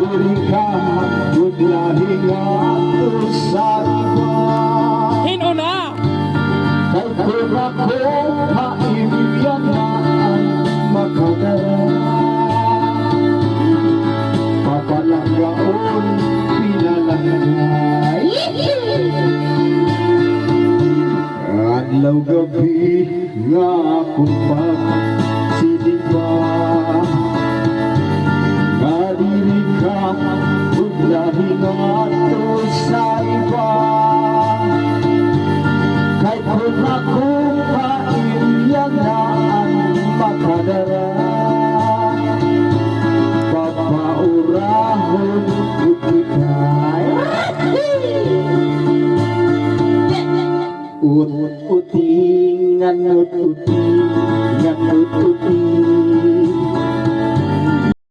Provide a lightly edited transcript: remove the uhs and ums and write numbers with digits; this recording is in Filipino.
diri ka Budlahi nga sa iba. Hino na! Kay kung ako haibigyan na ang makadara, papalanggaon pinalangay. Adlaw gabi nga akong pagsidiba, nga diri ka Budlahi nga sa iba. Kay kung ako